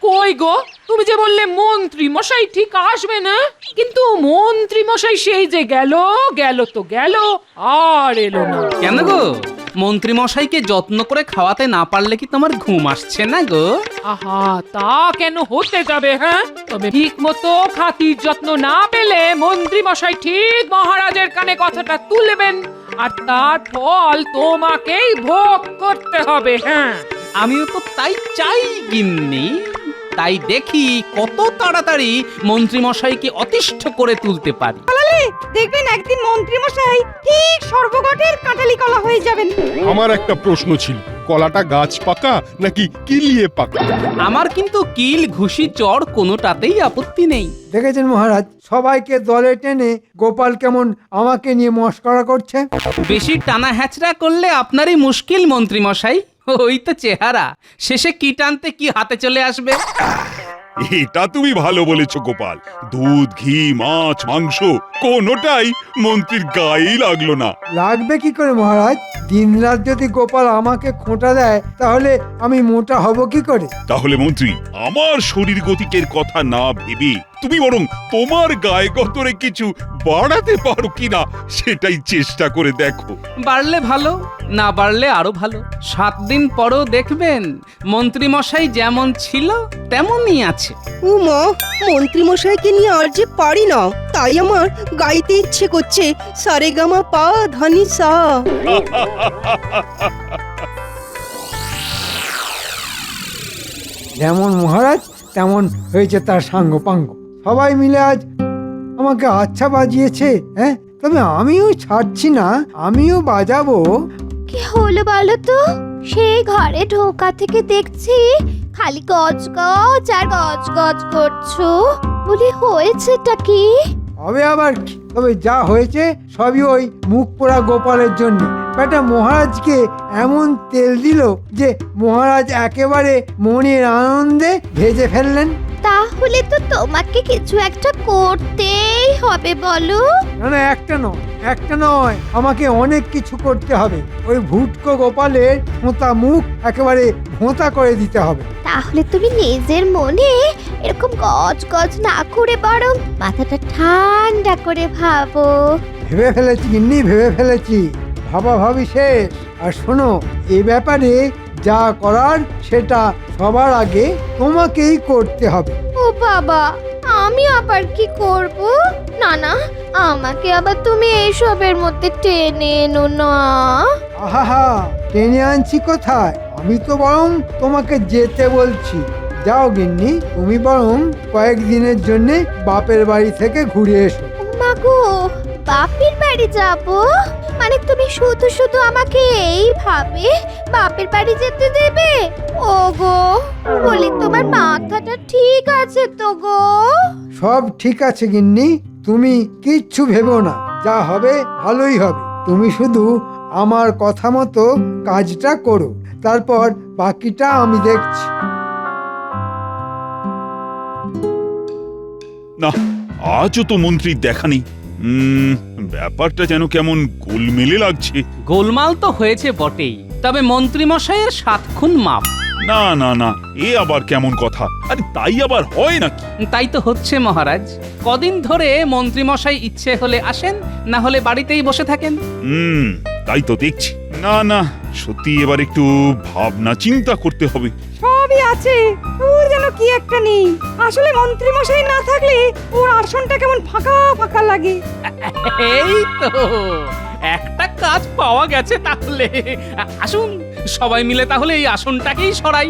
কই গো, তুমি যে বললে মন্ত্রী মশাই ঠিক আসবে না, কিন্তু মন্ত্রী মশাই সেই যে গেল গেল তো গেল, আর এলো না। কেন গো, মন্ত্রী মশাইকে যত্ন করে খাওয়াতে না পারলে কি তোমার ঘুম আসছে না গো? আহা, তা কেন হতে যাবে? হ্যাঁ, তবে ঠিক মতো খাতির যত্ন না পেলে মন্ত্রী মশাই ঠিক মহারাজের কানে কথাটা তুলবেন, আর তার ফল তোমাকেই ভোগ করতে হবে। হ্যাঁ, আমিও তো তাই চাই গিন্নি। তাই দেখি কত তাড়াতাড়ি মন্ত্রী মশাইকে অতিষ্ঠ করে তুলতে পারি। দেখবেন একদিন মন্ত্রী মশাই ঠিক সর্বগটের কাঁঠালি কলা হয়ে যাবেন। আমার একটা প্রশ্ন ছিল, কলাটা গাছ পাকা নাকি কিলিয়ে পাকা? আমার কিন্তু কিল ঘুষি চড় কোনোটাতেই আপত্তি নেই। দেখেছেন মহারাজ, সবাইকে দলে টেনে গোপাল কেমন আমাকে নিয়ে মস্করা করছে। বেশি টানা হ্যাচড়া করলে আপনারই মুশকিল মন্ত্রী মশাই। ওই তো চেহারা, শেষে কি টানতে কি হাতে চলে আসবে। এটা তুমি ভালো বলেছো গোপাল। দুধ, ঘি, মাছ, মাংস কোনোটাই মন্ত্রীর গায়েই লাগলো না। লাগবে কি করে মহারাজ? দিনরাত যদি গোপাল আমাকে খোঁটা দেয় তাহলে আমি মোটা হব কি করে? তাহলে মন্ত্রী, আমার শরীর গতিকের কথা না ভেবে তুমি বরং তোমার গায়ে গতরে কিছু বাড়াতে পারো কিনা সেটাই চেষ্টা করে দেখো। বাড়লে ভালো, না বাড়লে আরো ভালো। 7 দিন পরও দেখবেন মন্ত্রী মশাই যেমন ছিল তেমনই আছে। উমা, মন্ত্রী মশাইকে নিয়ে আর যে পারি না, তাই আমার গাইতে ইচ্ছে করছে সারেগামা পা ধানি সা। যেমন মহারাজ তেমন হয়েছে তার সাঙ্গ পাঙ্গ। সবাই মিলে আজ আমাকে আচ্ছা বাজিয়েছে। হ্যাঁ, তবে আমিও ছাড়ছি না, আমিও বাজাবো। কি হলো বলো তো? সেই ঘরে ঢোকা থেকে দেখছি খালি গজ গজ আর গজ গজ করছো। বলি হয়েছেটা কি? হবে আবার কি? তবে যা হয়েছে সবই ওই মুখ পোড়া গোপালের জন্য। বেটা মহারাজকে এমন তেল দিল যে মহারাজ একেবারে মনের আনন্দে ভেজে ফেললেন। তাহলে তো তোমাকে কিছু একটা করতেই হবে বলো। না না, একটা নয়, আমাকে অনেক কিছু করতে হবে। ওই ভুটকো গোপালের ভোঁতা মুখ একেবারে ভোঁতা করে দিতে হবে। তাহলে তুমি নিজের মনে এরকম গজ গজ না করে বরং মাথাটা ঠান্ডা করে ভাবো। ভেবে ফেলেছি গিন্নি, ভেবে ফেলেছি। ভাবা ভাবি শেষ। আর শোনো, এ ব্যাপারে যা করার সেটা সবার আগে তোমাকেই করতে হবে। ও বাবা, আমি আবার কি করব? না না, আমাকে আবার তুমি এইসবের মধ্যে টেনে এনো না। আহা, টেনে আনছি কোথায়? আমি তো বরং তোমাকে যেতে বলছি। যাও গিন্নি, তুমি বরং কয়েকদিনের জন্য বাপের বাড়ি থেকে ঘুরে এসো। ও মাগো, বাপের বাড়ি যাব? মানে তুমি শুধু শুধু আমাকে এইভাবে বাপের বাড়ি যেতে দেবে? ও গো, বলি তোমার মাথাটা ঠিক আছে তো গো? সব ঠিক আছে গিন্নি, তুমি কিচ্ছু ভেবো না। যা হবে ভালোই হবে। তুমি শুধু আমার কথা মতো কাজটা করো, তারপর বাকিটা আমি দেখছি। না, আজও তো মন্ত্রীর দেখা নেই। ব্যাপারটা যেন কেমন গোলমেলে লাগছে। গোলমাল তো হয়েছে বটেই, তবে মন্ত্রী মশাইয়ের 7 খুন মাপ। না না না, এ আবার কেমন কথা? আরে তাই আবার হয় নাকি? তাই তো হচ্ছে মহারাজ। কদিন ধরে মন্ত্রী মশাই ইচ্ছে হলে আসেন, না হলে বাড়িতেই বসে থাকেন। তাই তো দেখছি। না না, সত্যি এবার একটু ভাবনা চিন্তা করতে হবে। সবই আছে, ওর যেন কি একটা নেই। আসলে মন্ত্রী মশাই না থাকলে ওর আসনটা কেমন ফাঁকা ফাঁকা লাগে। এই তো একটা কাজ পাওয়া গেছে। তাহলে আসুন সবাই মিলে তাহলে এই আসনটাকেই সরাই।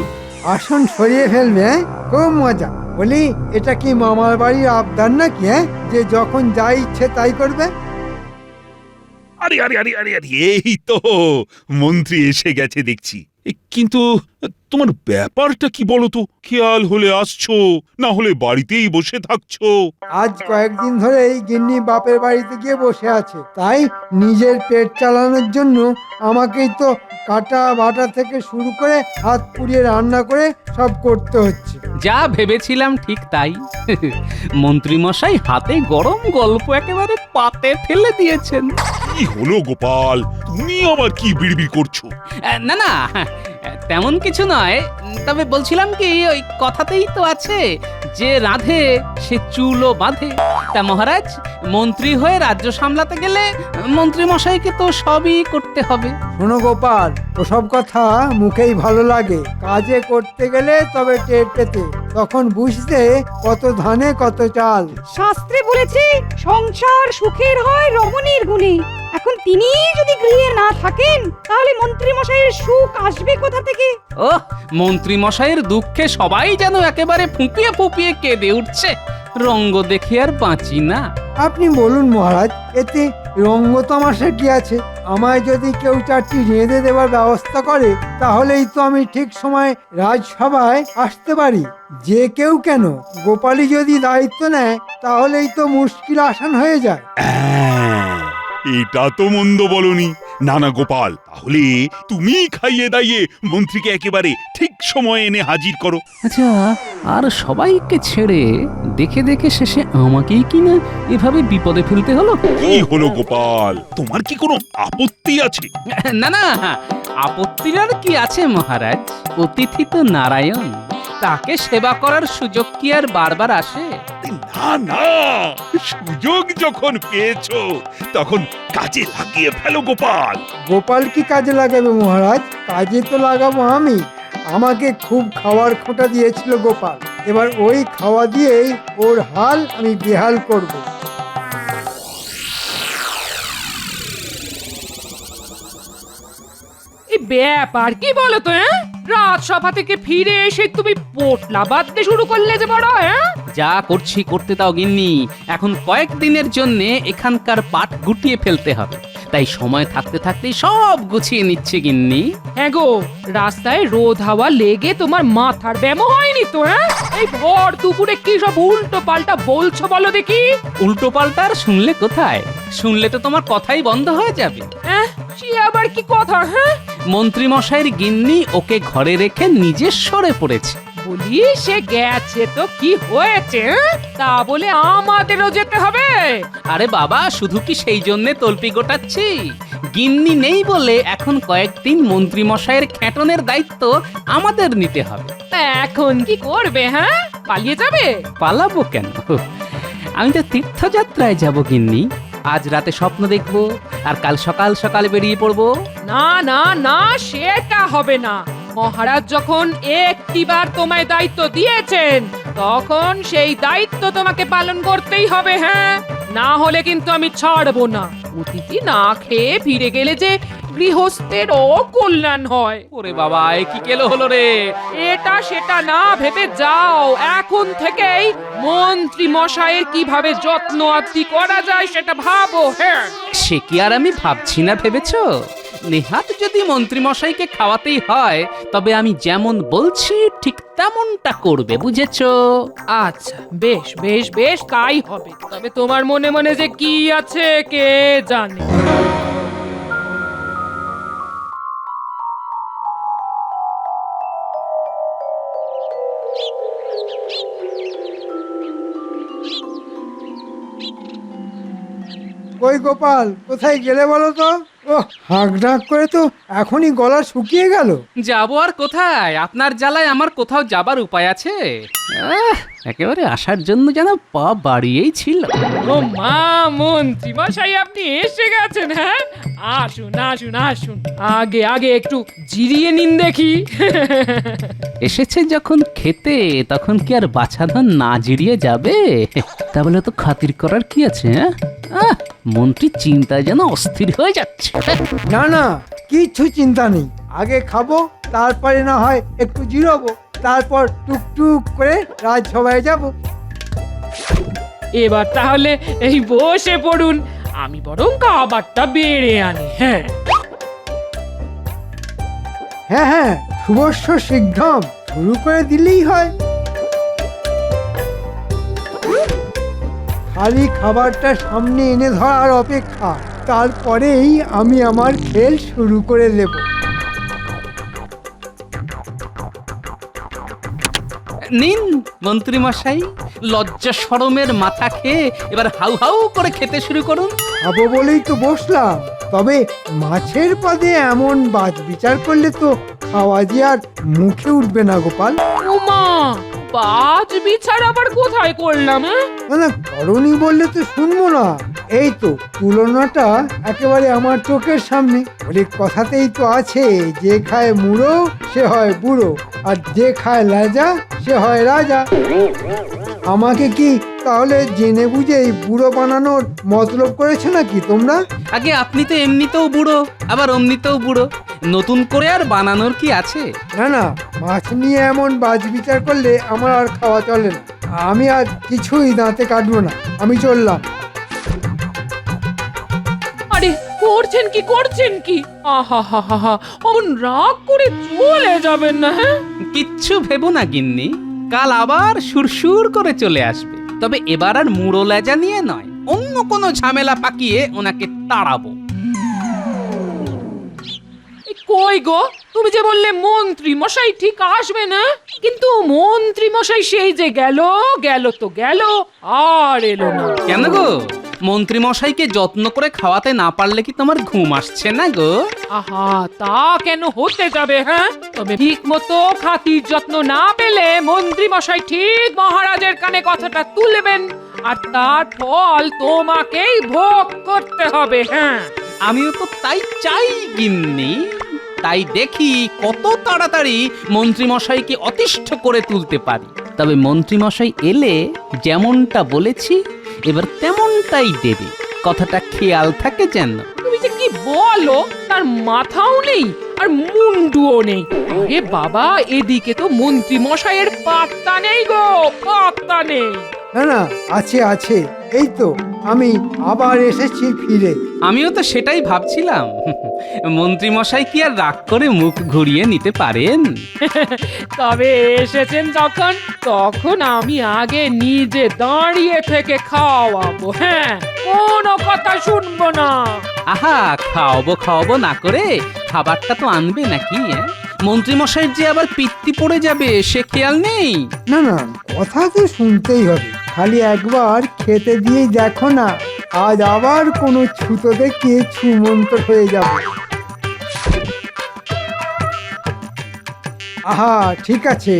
আসন সরিয়ে ফেলবে? খুব মজা। বলি, এটা কি মামার বাড়ির আবদার নাকি? যে যখন যা ইচ্ছে তাই করবে? আরে আরে আরে আরে আরে, এই তো মন্ত্রী এসে গেছে দেখছি। কিন্তু তোমার ব্যাপারটা কি বলো তো? খেয়াল হলে আসছো, না হলে বাড়িতেই বসে থাকছো। আজ কয়েকদিন ধরে এই গিন্নি বাপের বাড়িতে গিয়ে বসে আছে, তাই নিজের পেট চালানোর জন্য আমাকেই তো কাটা বাটা থেকে শুরু করে হাত পুড়িয়ে রান্না করে সব করতে হচ্ছে। যা ভেবেছিলাম ঠিক তাই। মন্ত্রী মশাই হাতে গরম গল্প একেবারে পাতে ফেলে দিয়েছেন। কি হলো গোপাল, তুমি আবার কি বিড়বিড় করছো? না না, তেমন কিছু নয়, তবে বলছিলাম কি ওই কথাতেই তো আছে যে রাধে সে চুলও বাঁধে। তা মহারাজ, মন্ত্রী হয়ে রাজ্য সামলাতে গেলে মন্ত্রী মশাইকে তো সবই করতে হবে। শোনো গোপাল, ওসব কথা মুখেই ভালো লাগে, কাজে করতে গেলে তবে টের পেতে, তখন বুঝতে কত ধানে কত চাল। শাস্ত্রে বলেছে সংসার সুখের হয় রমণীর গুণে। এখন তিনি যদি গৃহে না থাকেন তাহলে মন্ত্রী মশাইয়ের সুখ আসবে কোথা থেকে? ও, মন্ত্রী মশাইয়ের দুঃখে সবাই যেন একেবারে ফুঁপিয়ে ফুঁপিয়ে কেঁদে উঠছে। রঙ্গ দেখে আর বাঁচি না। আপনি বলুন মহারাজ, এতে রঙ্গ তামাশা কি আছে? আমায় যদি কেউ 4টি রেঁধে দেওয়ার ব্যবস্থা করে তাহলেই তো আমি ঠিক সময় রাজসভায় আসতে পারি। যে কেউ কেন, গোপালই যদি দায়িত্ব নেয় তাহলেই তো মুশকিল আসান হয়ে যায়। এটা তো মন্দ বলনি। না না গোপাল, তাহলে তুমি খাইয়ে দাইয়ে মন্ত্রীকে একেবারে ঠিক সময়ে এনে হাজির করো। আচ্ছা, আর সবাইকে ছেড়ে দেখে দেখে শেষে আমাকেই কিনা এভাবে বিপদে ফেলতে হলো। কি হলো গোপাল, তোমার কি কোনো আপত্তি আছে? না না, আপত্তির আর কি আছে মহারাজ? অতিথি তো নারায়ণ, তাকে সেবা করার সুযোগ কি আর বারবার আসে? না না, সুযোগ যখন পেয়েছো তখন কাজে লাগিয়ে ফেলো গোপাল। গোপাল কি কাজে লাগাবে মহারাজ? কাজে তো লাগাবো আমি। আমাকে খুব খাওয়ার খোঁটা দিয়েছিল গোপাল, এবার ওই খাওয়া দিয়েই ওর হাল আমি বেহাল করব। এই ব্যাপার কি বলো তো? রাজসভা থেকে ফিরে এসে তুমি পোটলা বাঁধতে শুরু করলে যে বড়। যা করছি করতে দাও গিন্নি, এখন কয়েকদিনের জন্য এখানকার পাট গুটিয়ে ফেলতে হবে, তাই সময় থাকতে থাকতেই সব গুছিয়ে নিচ্ছে গিন্নি। হ্যাঁ গো, রাস্তায় রোদ হাওয়া লেগে তোমার মাথার ব্যামো হয়নি তো? এই ভর দুপুরে কি সব উল্টো পাল্টা বলছো বলো দেখি? উল্টো পাল্টার শুনলে কোথায়? শুনলে তো তোমার কথাই বন্ধ হয়ে যাবে। সে আবার কি কথা? মন্ত্রী মশাইয়ের গিন্নি ওকে ঘরে রেখে নিজে সরে পড়েছে। বলি সে গেছে তো কি হয়েছে? তা বলে আমাদেরও যেতে হবে? আরে বাবা, শুধু কি সেই জন্যে তল্পি গোটাচ্ছি? গিন্নি নেই বলে এখন কয়েকদিন মন্ত্রী মশাইয়ের খ্যাটনের দায়িত্ব আমাদের নিতে হবে। তা এখন কি করবে? পালিয়ে যাবে? পালাবো কেন? আমি তো তীর্থযাত্রায় যাব গিন্নি। আজ রাতে স্বপ্ন দেখবো আর কাল সকাল সকাল বেরিয়ে পড়বো। না না না, সেটা হবে না। মহারাজ যখন একটিবার তোমায় দায়িত্ব দিয়েছেন তখন সেই দায়িত্ব তোমাকে পালন করতেই হবে। না হলে কিন্তু আমি ছাড়বো না। অতিথি না খেয়ে ফিরে গেলে যে গৃহস্থের অকল্যাণ হয়। ওরে বাবা, এ কি কেলো হলো রে? এটা সেটা না ভেবে যাও, এখন থেকেই মন্ত্রী মশাইয়ের কিভাবে যত্ন আত্তি করা যায় সেটা ভাবো। সে কি আর আমি ভাবছি না ভেবেছো? নেহাত যদি মন্ত্রী মশাইকে খাওয়াতেই হয় তবে আমি যেমন বলছি ঠিক তেমনটা করবে, বুঝেছো? আচ্ছা, বেশ বেশ বেশ, তাই হবে। তবে তোমার মনে মনে যে কি আছে কে জানে। কই গোপাল, কোথায় গেলে বলো তো? ও, হাঁক ডাক করে তো এখনই গলা শুকিয়ে গেল। যাবো আর কোথায়? আপনার জ্বালায় আমার কোথাও যাবার উপায় আছে? একেবারে আসার জন্য যেন পা বাড়িয়েই ছিল। ও মা, মন্ত্রী মশাই আপনি এসে গেছেন? আসুন আসুন আসুন, আগে আগে একটু জিরিয়ে নিন দেখি। এসেছে যখন খেতে, তখন কি আর বাছাধন না জিরিয়ে যাবে? তা বলে তো খাতির করার কি আছে? মন্ত্রী চিন্তায় যেন অস্থির হয়ে যাচ্ছে। না না, কিচ্ছু চিন্তা নেই। আগে খাবো, তারপরে না হয় একটু জিরোবো, তারপর টুকটুক করে রাজসভায় যাব। এবার তাহলে এই বসে পড়ুন, আমি বরং খাবারটা বেড়ে আনি। হ্যাঁ হ্যাঁ, শুভস্য শীঘ্রম, শুরু করে দিলেই হয়। খালি খাবারটা সামনে এনে ধরার অপেক্ষা, তারপরেই আমি আমার খেল শুরু করে দেব। নিন মন্ত্রী মশাই, লজ্জা শরমের মাথা খেয়ে এবার হাউ হাউ করে খেতে শুরু করুন। খাবো বলেই তো বসলাম, তবে মাছের পদে এমন বাজ বিচার করলে তো খাওয়া যে আর মুখে উঠবে না গোপাল। উমা, বাজ বিছার আবার কোথায় করলাম? না না, করনি বললে তো শুনবো না। এই তো তুলনাটা একেবারে আমার চোখের সামনে। ওই কথাতেই তো আছে, যে খায় মুড়ো সে হয় বুড়ো, আর যে খায় লেজা সে হয় রাজা। আমাকে কি তাহলে জেনে বুঝে এই বুড়ো বানানোর মতলব করেছে নাকি তোমরা? আগে আপনি তো এমনিতেও বুড়ো, আবার অমনিতেও বুড়ো, নতুন করে আর বানানোর কি আছে? না না, মাছ নিয়ে এমন বাজ বিচার করলে আমার আর খাওয়া চলে না। আমি আর কিছুই দাঁতে কাটবো না, আমি চললাম। আরে করছেন কি? আহা হা হা হা, অমন রাগ করে চলে যাবেন না? হ্যাঁ, কিচ্ছু ভেবো না গিন্নি, কাল আবার সুরসুর করে চলে আসবে। তবে এবার আর মুড়ো লেজা নিয়ে নয়, অন্য কোনো ঝামেলা পাকিয়ে ওনাকে তাড়াবো। কই গো, তুমি যে বললে মন্ত্রী মশাই ঠিক আসবে না, কিন্তু মন্ত্রী মশাই সেই যে গেল তো গেল, আর এলো না। কেন গো, মন্ত্রী মশাইকে যত্ন করে খাওয়াতে না পারলে কি তোমার ঘুম আসছে না গো? আহা, তা কেন হতে যাবে? হ্যাঁ, তবে ঠিক মতো খাতির যত্ন না পেলে মন্ত্রী মশাই ঠিক মহারাজের কানে কথাটা তুলবেন, আর তার ফল তোমাকেই ভোগ করতে হবে। হ্যাঁ, আমিও তো তাই চাই গিন্নি। তাই দেখি কত তাড়াতাড়ি মন্ত্রী মশাইকে অতিষ্ঠ করে তুলতে পারি। তবে মন্ত্রী মশাই এলে যেমনটা বলেছি এবার তেমনটাই দেবে, কথাটা খেয়াল থাকে যেন। তুমি যে কি বলো, তার মাথাও নেই আর মুন্ডুও নেই। আরে বাবা, এদিকে তো মন্ত্রী মশাইয়ের পাত্তা নেই গো, পাত্তা নেই। না না, আছে আছে, এই তো আমি আবার এসেছি ফিরে। আমিও তো সেটাই ভাবছিলাম, মন্ত্রী মশাই কি আর রাগ করে মুখ ঘুরিয়ে নিতে পারেন? তবে এসেছেন যখন, তখন আমি আগে নিজে দাঁড়িয়ে থেকে খাওয়াবো। হ্যাঁ, কোনো কথা শুনবো না। আহা, খাওয়াবো না করে খাবারটা তো আনবে নাকি? মন্ত্রী মশাইয়ের যে আবার পিত্তি পড়ে যাবে সে খেয়াল নেই। না না, কথা তো শুনতেই হবে, খালি একবার খেতে দিয়েই দেখো না, আজ আবার কোনো ছুতো দেখে ছুমন্ত হয়ে যাবে। আহা, ঠিক আছে,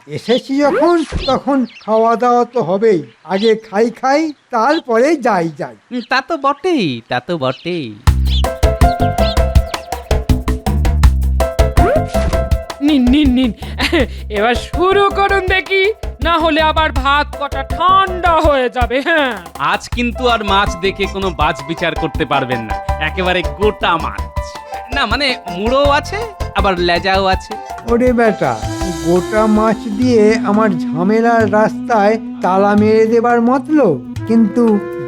এসেছি যখন তখন খাওয়া দাওয়া তো হবেই। আগে খাই তারপরে যাই। তা তো বটেই। নিন, এবার শুরু করুন দেখি, না হলে আবার ভাত কটা ঠান্ডা হয়ে যাবে। হ্যাঁ, আজ কিন্তু আর মাছ দেখে কোনো বাজ বিচার করতে পারবেন না, একেবারে গোটা মাছ। না মানে মুড়ো আছে, আবার লেজাও আছে। ওরে বেটা, গোটা মাছ দিয়ে আমার ঝামেলার রাস্তায় তালা মেরে দেবার মতলব? কিন্তু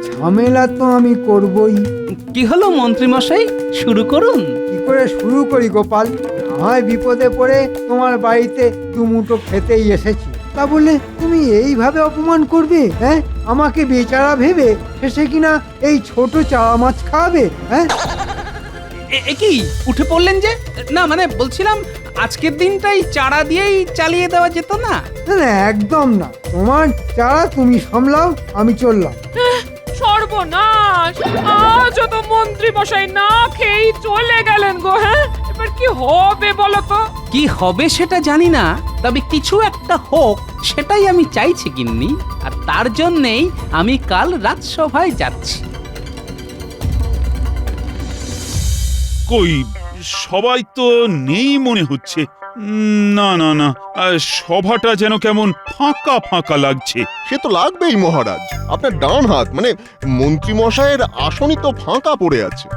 ঝামেলা তো আমি করবই। কি হলো মন্ত্রী মশাই, শুরু করুন। কি করে শুরু করি গোপাল? হয় বিপদে পড়ে তোমার বাড়িতে দুমুঠো খেতেই এসেছি, তা বলে তুমি এইভাবে অপমান করবে? হ্যাঁ, আমাকে বেচারা ভেবে শেষে কিনা এই ছোট চারা মাছ খাবে? হ্যাঁ, এ কি উঠে পড়লেন যে? না মানে বলছিলাম আজকের দিনটাই চারা দিয়েই চালিয়ে দেওয়া যেত না? না না, একদম না। তোমার চারা তুমি সামলাও, আমি চললাম। সর্বনাশ, আজও তো মন্ত্রী মশাই না খেয়েই চলে গেলেন গো। হ্যাঁ, এবার কি হবে বলো তো? কি হবে সেটা জানি না, তবে কিছু একটা হোক সেটাই আমি চাইছি গিন্নি। আর তার জন্যেই আমি কাল রাজসভায় যাচ্ছি। কই, সবাই তো নেই মনে হচ্ছে। না, সভাটা যেন কেমন ফাঁকা লাগছে। সে তো লাগবেই মহারাজ, আপনার ডান হাত মানে মন্ত্রী মশাইয়ের আসনই তো ফাঁকা পড়ে আছে।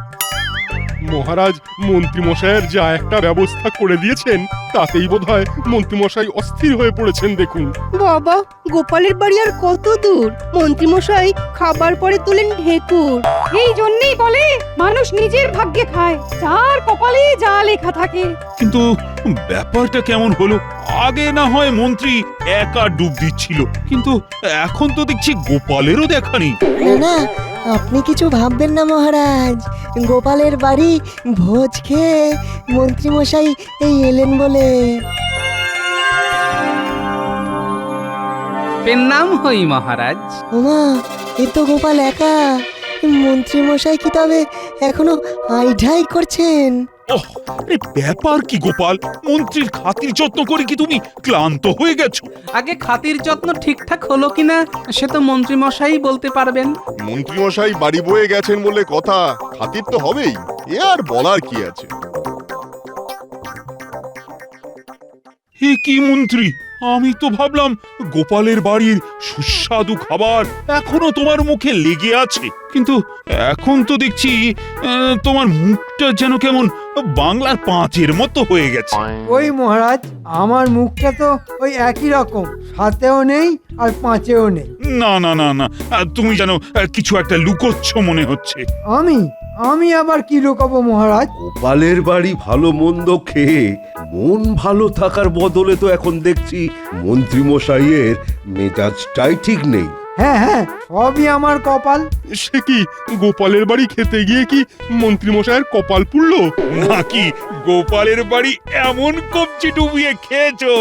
মহারাজ মন্ত্রী মশাইয়ের যা একটা ব্যবস্থা করে দিয়েছেন তাতেই বোধহয় মন্ত্রী মশাই অস্থির হয়ে পড়েছেন। দেখুন বাবা, গোপালের বাড়ি আর কত দূর? মন্ত্রীমশাই খাবার পরে তোলেন ঢেকুর। এই জন্যই বলে মানুষ নিজের ভাগ্যে খায়, যার কপালে যা লেখা থাকে। কিন্তু ব্যাপারটা কেমন হলো? আগে না হয় মন্ত্রী একা ডুব দিচ্ছিল, কিন্তু এখন তো দেখছি গোপালেরও দেখা নেই। না, আপনি কিছু ভাববেন না মহারাজ। গোপালের বাড়ি ভোজ খেয়ে মন্ত্রীমশাই এই এলেন বলে। নাম হই মহারাজ। ওমা, এ তো গোপাল একা। মন্ত্রীমশাই কি তবে এখনো আইঢাই করছেন? ওহ, আরে ব্যাপার কি গোপাল, মন্ত্রীর খাতির যত্ন করে কি তুমি ক্লান্ত হয়ে গেছো? আগে খাতির যত্ন ঠিকঠাক হলো কিনা সে তো মন্ত্রী মশাই বলতে পারবেন। মন্ত্রীমশাই বাড়ি বয়ে গেছেন বলে কথা, খাতির তো হবেই, এ আর বলার কি আছে। হে কি মন্ত্রী, আমি তো ভাবলাম গোপালের বাড়ির সুস্বাদু খাবার এখনো তোমার মুখে লেগে আছে, কিন্তু এখন তো দেখছি তোমার মুখটা যেন কেমন বাংলার পাঁচের মতো হয়ে গেছে। ওই মহারাজ, আমার মুখটা তো ওই একই রকম, সাতেও নেই আর পাঁচেও নেই। না না না না, তুমি যেন কিছু একটা লুকোচ্ছ মনে হচ্ছে। আমি আবার কি লুকাবো মহারাজ? গোপালের বাড়ি ভালো মন্দ খেয়ে মন ভালো থাকার বদলে তো এখন দেখছি মন্ত্রী মশাইয়ের মেজাজটাই ঠিক নেই। হ্যাঁ, সবই আমার কপাল। সে কি গোপালের বাড়ি খেতে গিয়ে কি মন্ত্রী মশাইয়ের কপাল পুড়লো? নাকি গোপালের বাড়ি এমন কবজি ডুবিয়ে খেয়েছো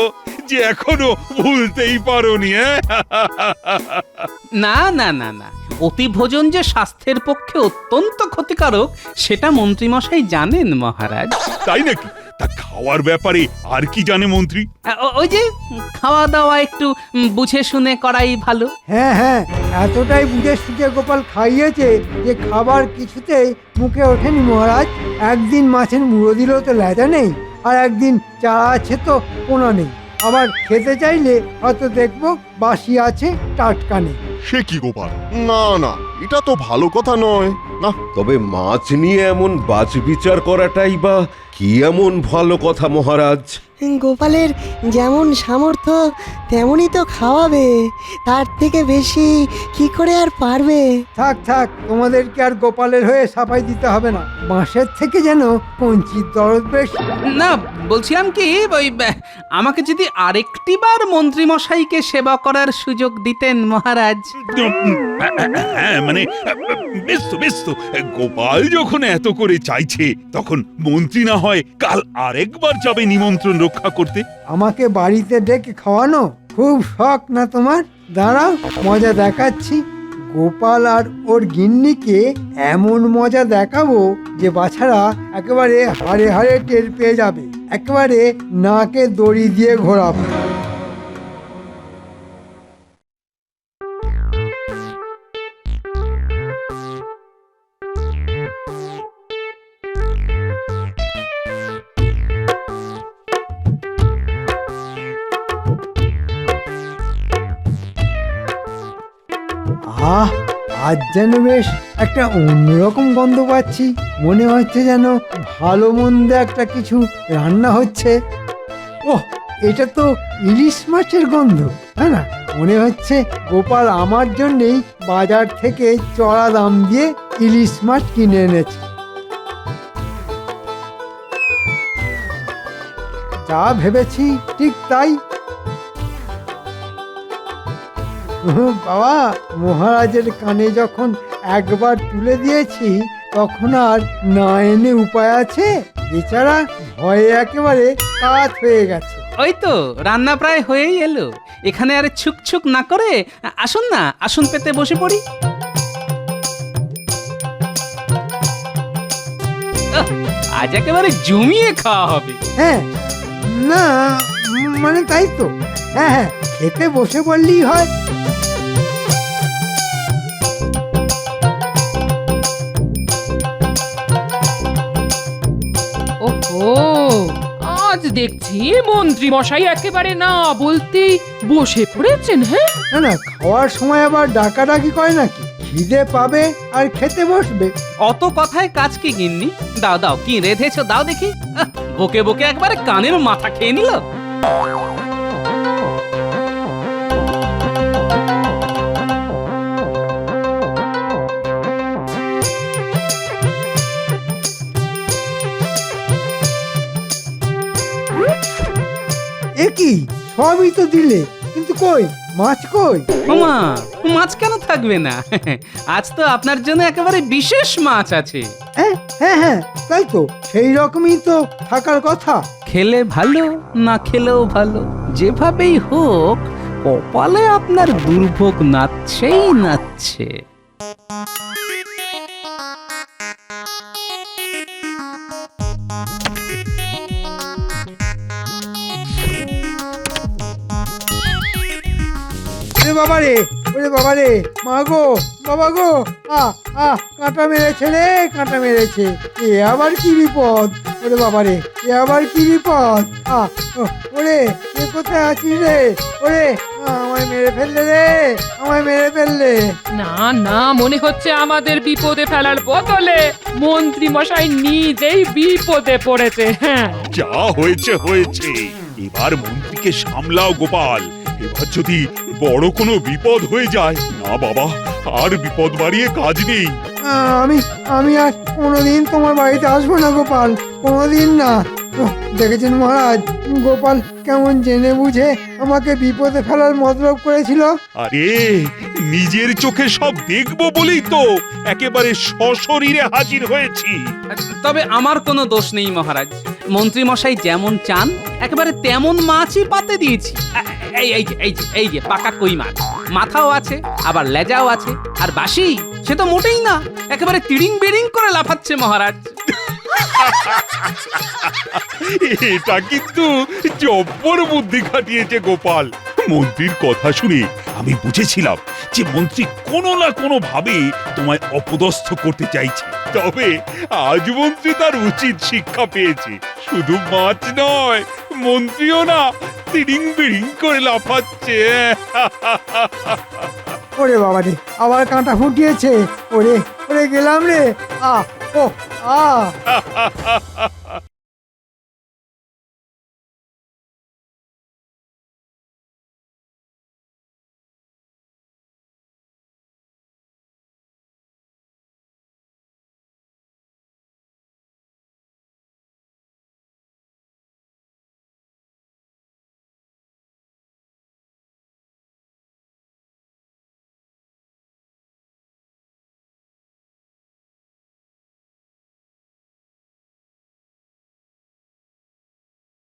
যে এখনো ভুলতেই পারোনি? না না না না, অতি ভোজন যে স্বাস্থ্যের পক্ষে অত্যন্ত ক্ষতিকারক সেটা মন্ত্রী মশাই জানেন মহারাজ। তাই নাকি? তা খাওয়ার ব্যাপারে আর কি জানে মন্ত্রী? ওই যে খাওয়া দাওয়া একটু বুঝে শুনে করাই ভালো। হ্যাঁ, এতটাই বুঝে সুঝে গোপাল খাইয়েছে যে খাবার কিছুতেই মুখে ওঠেনি মহারাজ। একদিন মাছের মুড়ো দিলেও তো লেজা নেই, আর একদিন চারা আছে তো পোনা নেই। আবার খেতে চাইলে হয়তো দেখবো বাসি আছে, টাটকা নেই। সে কি গোপাল, না না, এটা তো ভালো কথা নয়। না, তবে মাছ নিয়ে এমন বাছবিচার করাটাই বা কি এমন ভালো কথা মহারাজ? গোপালের যেমন সামর্থ্য তেমনই তো খাওয়াবে, তার থেকে বেশি কি করে আর পারবে? থাক, তোমাদেরকে আর গোপালের হয়ে সাফাই দিতে হবে না। বাঁশের থেকে যেন কঞ্চির দরদ বেশ। না, বলছিলাম কি ওই আমাকে যদি আরেকটি বার মন্ত্রী মশাইকে সেবা করার সুযোগ দিতেন মহারাজ। হ্যাঁ মানে বেশ তো গোপাল যখন এত করে চাইছে তখন মন্ত্রী না হয় কাল আরেকবার যাবে নিমন্ত্রণ রক্ষা করতে। আমাকে বাড়িতে ডেকে খাওয়ানো খুব শখ না তোমার? দাঁড়াও, মজা দেখাচ্ছি। গোপাল আর ওর গিন্নিকে এমন মজা দেখাবো যে বাছারা একেবারে হাড়ে হাড়ে টের পেয়ে যাবে, একেবারে নাকে দড়ি দিয়ে ঘোরাবো। আজ যেন বেশ একটা অন্যরকম গন্ধ পাচ্ছি, মনে হচ্ছে যেন ভালো মন্দ একটা কিছু রান্না হচ্ছে। ওহ, এটা তো ইলিশ মাছের গন্ধ। না, মনে হচ্ছে গোপাল আমার জন্যেই বাজার থেকে চড়া দাম দিয়ে ইলিশ মাছ কিনে এনেছে। যা ভেবেছি ঠিক তাই। বাবা, মহারাজের কানে যখন একবার তুলে দিয়েছি তখন আর না এনে উপায় আছে? বেচারা ভয়ে একেবারে কাত হয়ে গেছে। ওই তো রান্না প্রায় হয়েই এলো, এখানে আরে ছুক না করে আসুন না, আসুন পেতে বসে পড়ি। আজ একেবারে জমিয়ে খাওয়া হবে। হ্যাঁ, না মানে তাই তো। হ্যাঁ, খেতে বসে পড়লেই হয়। ওহো, আজ দেখছি মন্ত্রী মশাই একেবারে না বলতেই বসে পড়েছেন। হ্যাঁ, না, খাওয়ার সময় আবার ডাকাডাকি করে নাকি? খিদে পাবে আর খেতে বসবে। অত কথায় কাজ কি গিন্নি? দাও কি রেধেছো দাও দেখি। বকে বকে একবারে কানের মাথা খেয়ে নিল। কি সবই তো দিলে, কিন্তু কই মাছ কই? ওমা, মাছ কেন থাকবে না? আজ তো আপনার জন্য একেবারে বিশেষ মাছ আছে। হ্যাঁ, তাই তো, সেই রকমই তো থাকার কথা। খেলে ভালো, না খেলেও ভালো, যেভাবেই হোক কপালে আপনার দুর্ভোগ নাচ্ছে। ওরে বাবা রে মা গো বাবা গো কাঁটা মেরেছে রে কাঁটা মেরেছে এ আবার কি বিপদ ওরে বাবা রে এ আবার কি বিপদ ওরে এ কোথায় আছিস রে ওরে আমায় মেরে ফেললে রে আমায় মেরে ফেললে না না মনে হচ্ছে আমাদের বিপদে ফেলার বদলে মন্ত্রী মশাই নিজেই বিপদে পড়েছে। হ্যাঁ, যা হয়েছে হয়েছে, এবার মন্ত্রীকে সামলাও গোপাল। এবার যদি বড় কোনো বিপদ হয়ে যায়, না বাবা, আর বিপদ বাড়িয়ে কাজ নেই। আমি আর কোনোদিন তোমার বাড়িতে আসবো না গোপাল, কোনোদিন না। দেখেছেন মহারাজ, গোপাল কেমন জেনে বুঝে আমাকে বিপদে ফেলার মতলব করেছিল। আরে নিজের চোখে সব দেখবো বলেই তো একেবারে সশরীরে হাজির হয়েছি। তবে আমার কোনো দোষ নেই মহারাজ, মন্ত্রী মশাই যেমন চান একেবারে তেমন মাছই পাতে দিয়েছি। এই যে পাকা কই মাছ, মাথাও আছে আবার লেজাও আছে, আর বাসি সে তো মোটেই না, একেবারে তিড়িং বিড়িং করে লাফাচ্ছে মহারাজ। এটা কিন্তু জব্বর বুদ্ধি খাটিয়েছে গোপাল। মন্ত্রীর কথা শুনে আমি বুঝেছিলাম যে মন্ত্রী কোনো না কোনো ভাবে তোমায় অপদস্থ করতে চাইছে। তবে আজ মন্ত্রী তার উচিত শিক্ষা পেয়েছে। শুধু মাছ নয়, মন্ত্রীও না তিড়িং বিড়িং করে লাফাচ্ছে। ওরে বাবা রে, আবার কাঁটা ফুটিয়েছে। ওরে ওরে গেলাম রে।